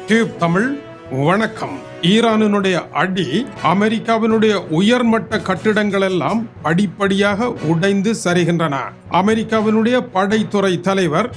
Tube Tamil வணக்கம். ஈரானினுடைய அடி அமெரிக்காவினுடைய உயர்மட்ட கட்டிடங்கள் எல்லாம் படிப்படியாக உடைந்து சரிகின்றன. அமெரிக்காவினுடைய படைத்துறை தலைவர்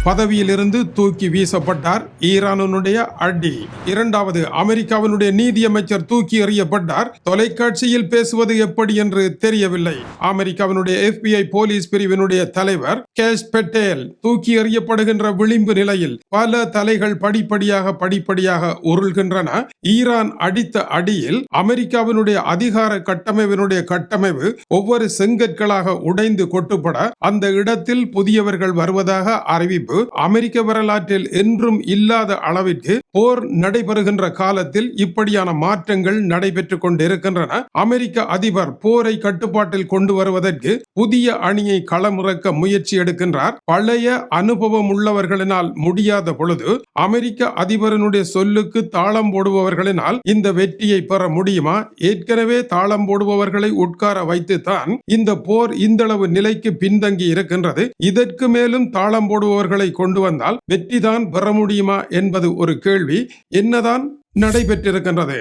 பதவியிலிருந்து தூக்கி வீசப்பட்டார். ஈரானுடைய அடி. இரண்டாவது, அமெரிக்காவினுடைய நீதியமைச்சர் தூக்கி எறியப்பட்டார். தொலைக்காட்சியில் பேசுவது எப்படி என்று தெரியவில்லை. அமெரிக்காவினுடைய FBI போலீஸ் பிரிவினுடைய தலைவர் கேஷ் பெட்டேல் தூக்கி எறியப்படுகின்ற விளிம்பு நிலையில் பல தலைகள் படிப்படியாக உருள்கின்றன. ஈரான் அடித்த அடியில் அமெரிக்காவினுடைய அதிகார கட்டமைப்பு ஒவ்வொரு செங்கற்களாக உடைந்து கொட்டுப்பட அந்த இடத்தில் புதியவர்கள் வருவதாக அறிவிப்பு. அமெரிக்க வரலாற்றில் என்றும் இல்லாத அளவிற்கு போர் நடைபெறுகின்ற காலத்தில் இப்படியான மாற்றங்கள் நடைபெற்றுக் கொண்டிருக்கின்றன. அமெரிக்க அதிபர் போரை கட்டுப்பாட்டில் கொண்டு வருவதற்கு புதிய அணியை களமிறக்க முயற்சி எடுக்கின்றார். பழைய அனுபவம் உள்ளவர்களினால் முடியாத பொழுது அமெரிக்க அதிபரனுடைய சொல்லுக்கு தாளம் போடுபவர்களினால் இந்த வெற்றியை பெற முடியுமா? ஏற்கனவே தாளம் போடுபவர்களை உட்கார வைத்துத்தான் இந்த போர் இந்தளவு நிலைக்கு பின்தங்கி இருக்கின்றது. இதற்கு மேலும் தாளம் போடுபவர்களை கொண்டு வந்தால் வெற்றிதான் பெற முடியுமா என்பது ஒரு கேள்வி. என்னதான் நடைபெற்றிருக்கின்றது?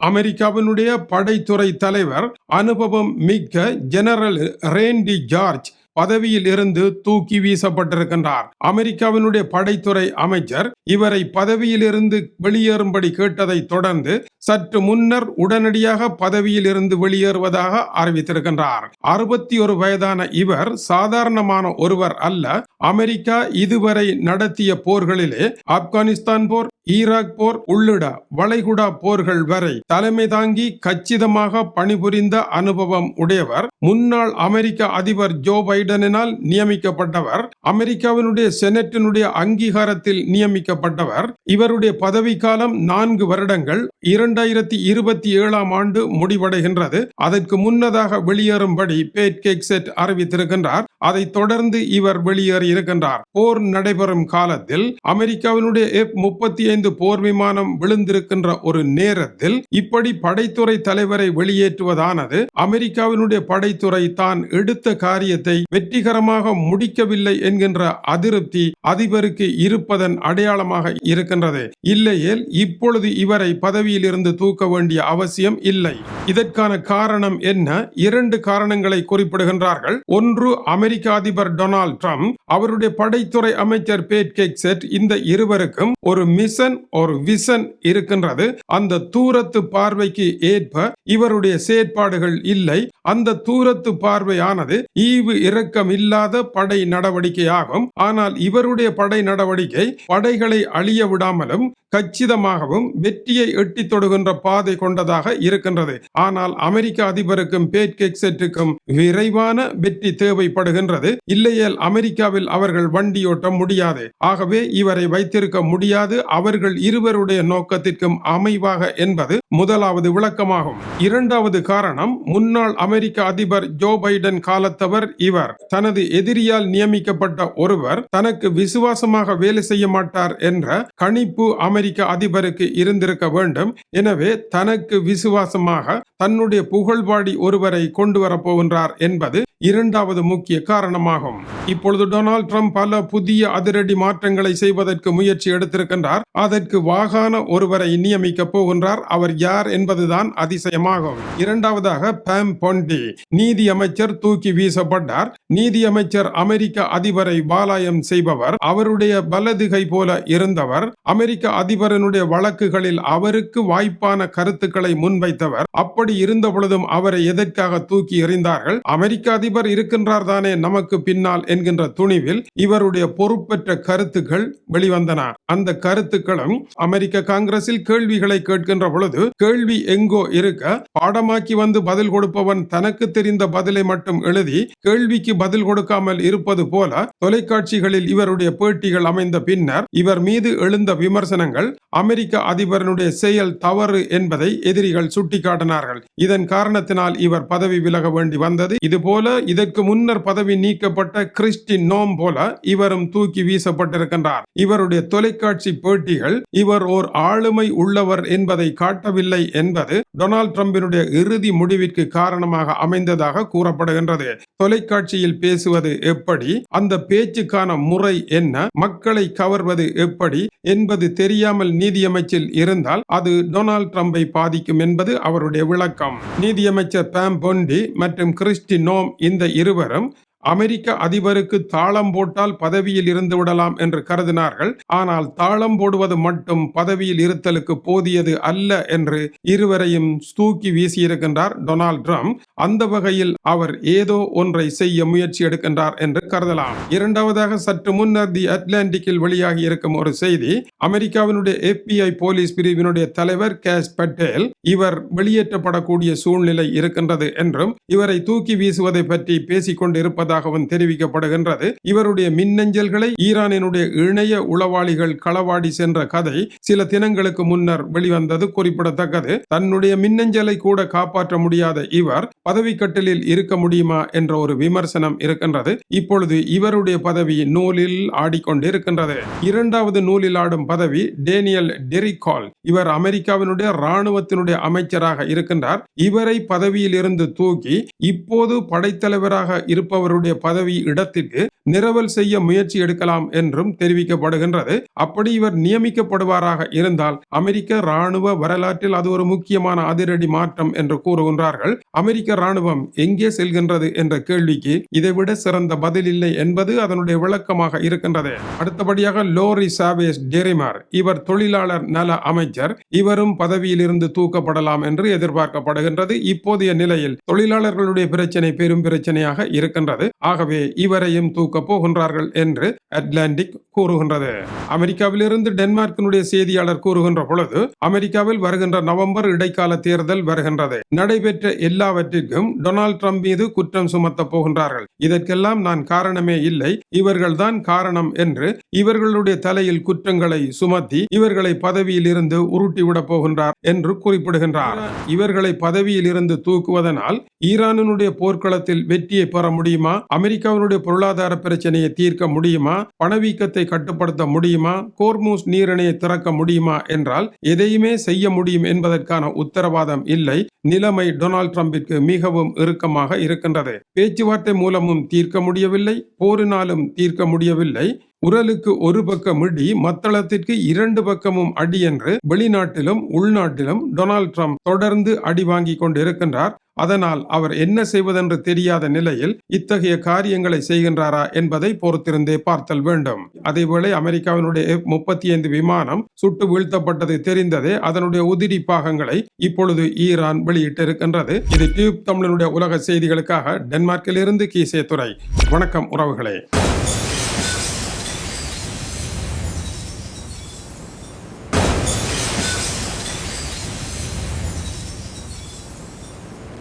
அமெரிக்காவினுடைய படைத்துறை தலைவர் அனுபவம் மிக்க ஜெனரல் ரேண்டி ஜார்ஜ் பதவியில் இருந்து தூக்கி வீசப்பட்டிருக்கின்றார். அமெரிக்காவினுடைய படைத்துறை அமைச்சர் இவரை பதவியில் இருந்து வெளியேறும்படி கேட்டதை தொடர்ந்து சற்று முன்னர் உடனடியாக பதவியில் இருந்து வெளியேறுவதாக அறிவித்திருக்கின்றார். 61 வயதான இவர் சாதாரணமான ஒருவர் அல்ல. அமெரிக்கா இதுவரை நடத்திய போர்களிலே ஆப்கானிஸ்தான் போர், ஈராக் போர் உள்ளிட வளைகுடா போர்கள் வரை தலைமை தாங்கி கச்சிதமாக பணிபுரிந்த அனுபவம் உடையவர். முன்னாள் அமெரிக்க அதிபர் ஜோ பைடனால் நியமிக்கப்பட்டவர். அமெரிக்காவினுடைய செனட்டினுடைய அங்கீகாரத்தில் நியமிக்கப்பட்டவர். இவருடைய பதவிக்காலம் 4 வருடங்கள். 2027 ஆண்டு முடிவடைகின்றது. அதற்கு முன்னதாக வெளியேறும்படி பேட் கெக்செட் அறிவித்திருக்கின்றார். அதைத் தொடர்ந்து இவர் வெளியேறி இருக்கின்றார். போர் நடைபெறும் காலத்தில் அமெரிக்காவினுடைய F-35 போர் விமானம் விழுந்திருக்கின்ற ஒரு நேரத்தில் இப்படி படைத்துறை தலைவரை வெளியேற்றுவதானது அமெரிக்காவினுடைய படைத்துறை தான் எடுத்த காரியத்தை வெற்றிகரமாக முடிக்கவில்லை என்கின்ற அதிருப்தி அதிபருக்கு இருப்பதன் அடையாளமாக இருக்கின்றது. இல்லையேல் இப்பொழுது இவரை பதவியில் இருந்து தூக்க வேண்டிய அவசியம் இல்லை. இதற்கான காரணம் என்ன? 2 காரணங்களை குறிப்பிடுகின்றார்கள். ஒன்று, அமெரிக்க அதிபர் டொனால்ட் ட்ரம்ப், அவருடைய படைத்துறை அமைச்சர் பேட் கெக்செட். இந்த இருவருக்கும் ஒரு மிஷன், ஒரு விஷன் இருக்கின்றது. அந்த தூரத்து பார்வைக்கு ஏற்ப இவருடைய செயற்பாடுகள் இல்லை. அந்த தூரத்து பார்வையானது ஈவு இரக்கம் இல்லாத படை நடவடிக்கையாகும். ஆனால் இவருடைய படை நடவடிக்கை படைகளை அழிய விடாமலும் கச்சிதமாகவும் வெற்றியை எட்டி தொடுகின்ற பாதை கொண்டதாக இருக்கின்றது. ஆனால் அமெரிக்க அதிபருக்கும் பேட் கெக்செட்டுக்கும் விரைவான வெற்றி தேவைப்படுகின்றது. இல்லையேல் அமெரிக்காவில் அவர்கள் வண்டியோட்ட முடியாது. ஆகவே இவரை வைத்திருக்க முடியாது. அவர்கள் இருவருடைய நோக்கத்திற்கும் அமைவாக என்பது முதலாவது விளக்கமாகும். இரண்டாவது காரணம், முன்னாள் அமெரிக்க அதிபர் ஜோ பைடன் காலத்தவர் இவர். தனது எதிரியால் நியமிக்கப்பட்ட ஒருவர் தனக்கு விசுவாசமாக வேலை செய்ய மாட்டார் என்ற கணிப்பு அமெரிக்க அதிபருக்கு இருந்திருக்க வேண்டும். எனவே தனக்கு விசுவாசமாக தன்னுடைய புகழ்பாடி ஒருவரை கொண்டு வரப்போகின்றார் என்பது இரண்டாவது முக்கிய காரணமாகும். இப்பொழுது டொனால்ட் ட்ரம்ப் பல புதிய அதிரடி மாற்றங்களை செய்வதற்கு முயற்சி எடுத்திருக்கின்றார். அதற்கு வாகான ஒருவரை நியமிக்க போகின்றார். அவர் யார் என்பதுதான் அதிசயமாகும். இரண்டாவதாக பாம் பொண்டி நீதி அமைச்சர் தூக்கி வீசப்பட்டார். நீதி அமைச்சர் அமெரிக்க அதிபரை பாலாயம் செய்பவர். அவருடைய வலது கை போல இருந்தவர். அமெரிக்க அதிபரனுடைய வழக்குகளில் அவருக்கு வாய்ப்பான கருத்துக்களை முன்வைத்தவர். அப்படி இருந்த பொழுதும் அவரை எதற்காக தூக்கி எறிந்தார்கள்? அமெரிக்க அதிபர் இருக்கின்றார் தானே நமக்கு பின்னால் என்கின்ற துணிவில் இவருடைய பொறுப்பற்ற கருத்துக்கள் வெளிவந்தன. அந்த கருத்துக்களும் அமெரிக்க காங்கிரஸில் கேள்விகளை கேட்கின்ற பொழுது கேள்வி எங்கோ இருக்க பாடமாக்கி வந்து பதில் கொடுப்பவன் தனக்கு தெரிந்த பதிலை மட்டும் எழுதி கேள்விக்கு பதில் கொடுக்காமல் இருப்பது போல தொலைக்காட்சிகளில் இவருடைய பேட்டிகள் அமைந்த பின்னர் இவர் மீது எழுந்த விமர்சனங்கள் அமெரிக்க அதிபரனுடைய செயல் தவறு என்பதை எதிரிகள் சுட்டிக்காட்டினார்கள். இதன் காரணத்தினால் இவர் பதவி விலக வேண்டி வந்தது. இதுபோல இதற்கு முன்னர் பதவி நீக்கப்பட்ட கிறிஸ்டி நோம் போல இவரும் தூக்கி வீசப்பட்டிருக்கின்றார். இவருடைய தொலைக்காட்சி பேட்டிகள் இவர் ஓர் ஆளுமை உள்ளவர் என்பதை காட்டவில்லை என்பது டொனால்ட் ட்ரம்பினுடைய இறுதி முடிவிற்கு காரணமாக அமைந்ததாக கூறப்படுகின்றது. தொலைக்காட்சியில் பேசுவது எப்படி, அந்த பேச்சுக்கான முறை என்ன, மக்களை கவர்வது எப்படி என்பது தெரியாமல் நீதியமைச்சில் இருந்தால் அது டொனால்ட் ட்ரம்பை பாதிக்கும் என்பது அவருடைய விளக்கம். நீதியமைச்சர் பாம் பொண்டி மற்றும் கிறிஸ்டி நோம் இந்த இருவரும் அமெரிக்க அதிபருக்கு தாளம் போட்டால் பதவியில் இருந்து விடலாம் என்று கருதினார்கள். ஆனால் தாளம் போடுவது மட்டும் பதவியில் இருத்தலுக்கு போதியது அல்ல என்று இருவரையும் தூக்கி வீசியிருக்கின்றார் டொனால்ட் ட்ரம்ப். அந்த வகையில் அவர் ஏதோ ஒன்றை செய்ய முயற்சி எடுக்கின்றார் என்று கருதலாம். இரண்டாவதாக, சற்று முன்னர் தி அட்லாண்டிக்கில் வெளியாகி இருக்கும் ஒரு செய்தி, அமெரிக்காவினுடைய FBI போலீஸ் பிரிவினுடைய தலைவர் கேஷ் பட்டேல் இவர் வெளியேற்றப்படக்கூடிய சூழ்நிலை இருக்கின்றது என்றும் இவரை தூக்கி வீசுவதை பற்றி பேசிக் கொண்டிருப்பதாக தெரிவிக்கப்படுகின்றது. இவருடைய மின்னஞ்சல்களை ஈரானினுடைய இணைய உளவாளிகள் களவாடி சென்ற கதை சில தினங்களுக்கு முன்னர் வெளிவந்தது குறிப்பிடத்தக்கது. தன்னுடைய மின்னஞ்சலை கூட காப்பாற்ற முடியாத இவர் பதவிக்கட்டிலில் இருக்க முடியுமா என்ற ஒரு விமர்சனம் இருக்கின்றது. இப்பொழுது இவருடைய பதவி நூலில் ஆடிக்கொண்டிருக்கின்றது. இரண்டாவது நூலில் ஆடும் பதவி டேனியல் டெரிகால். இவர் அமெரிக்காவினுடைய ராணுவத்தினுடைய அமைச்சராக இருக்கின்றார். இவரை பதவியில் இருந்து தூக்கி இப்போது படைத்தலைவராக இருப்பவருடைய பதவி இடத்திற்கு நிரவல் செய்ய முயற்சி எடுக்கலாம் என்றும் தெரிவிக்கப்படுகின்றது. அப்படி இவர் நியமிக்கப்படுவாராக இருந்தால் அமெரிக்க ராணுவ வரலாற்றில் அது ஒரு முக்கியமான அதிரடி மாற்றம் என்று கூறுகின்றார்கள். அமெரிக்க ராணுவம் எங்கே செல்கின்றது என்ற கேள்விக்கு இதைவிட சிறந்த பதில் இல்லை என்பது அதனுடைய விளக்கமாக இருக்கின்றது. அடுத்தபடியாக லோரி சாவேஸ் டெரிமர், இவர் தொழிலாளர் நல அமைச்சர். இவரும் பதவியில் இருந்து தூக்கப்படலாம் என்று எதிர்பார்க்கப்படுகின்றது. இப்போதைய நிலையில் தொழிலாளர்களுடைய பிரச்சனை பெரும் பிரச்சனையாக இருக்கின்றது. ஆகவே இவரையும் தூக்க போகின்றார்கள் என்று அட்லாண்டிக் கூறுகின்றது. அமெரிக்காவிலிருந்து டென்மார்க்கினுடைய செய்தியாளர் கூறுகின்ற பொழுது, அமெரிக்காவில் வருகின்ற நவம்பர் இடைக்கால தேர்தல் வருகின்றது. நடைபெற்ற எல்லாவற்றிற்கும் டொனால்ட் ட்ரம்ப் மீது குற்றம் சுமத்த போகின்றார்கள். இதற்கெல்லாம் நான் காரணமே இல்லை, இவர்கள்தான் காரணம் என்று இவர்களுடைய தலையில் குற்றங்களை சுமத்தி இவர்களை பதவியில் இருந்து உருட்டிவிட போகின்றார் என்று குறிப்பிடுகின்றார். இவர்களை பதவியில் இருந்து தூக்குவதனால் ஈரானுடைய போர்க்களத்தில் வெற்றியை பெற முடியுமா, அமெரிக்காவினுடைய பொருளாதார பிரச்சனையை தீர்க்க முடியுமா, பணவீக்கத்தை கட்டுப்படுத்த முடியுமா, கோர்மூஸ் நீரிணையை திறக்க முடியுமா என்றால் எதையுமே செய்ய முடியும் என்பதற்கான உத்தரவாதம் இல்லை. நிலைமை டொனால்ட் ட்ரம்பிற்கு மிகவும் இறுக்கமாக இருக்கின்றது. பேச்சுவார்த்தை மூலமும் தீர்க்க முடியவில்லை, போரினாலும் தீர்க்க முடியவில்லை. உரலுக்கு ஒரு பக்கம் இடி, மத்தளத்திற்கு இரண்டு பக்கமும் அடி என்று வெளிநாட்டிலும் உள்நாட்டிலும் டொனால்ட் ட்ரம்ப் தொடர்ந்து அடி வாங்கி கொண்டிருக்கின்றார். அதனால் அவர் என்ன செய்வதென்று தெரியாத நிலையில் இத்தகைய காரியங்களை செய்கின்றாரா என்பதை பொறுத்திருந்தே பார்த்தல் வேண்டும். அதேவேளை அமெரிக்காவினுடைய F-35 விமானம் சுட்டு வீழ்த்தப்பட்டது தெரிந்ததே. அதனுடைய உதிரி பாகங்களை இப்பொழுது ஈரான் வெளியிட்டிருக்கின்றது. இது டியூப் தமிழனுடைய உலக செய்திகளுக்காக டென்மார்க்கில் இருந்து கீசே துரை. வணக்கம் உறவுகளே.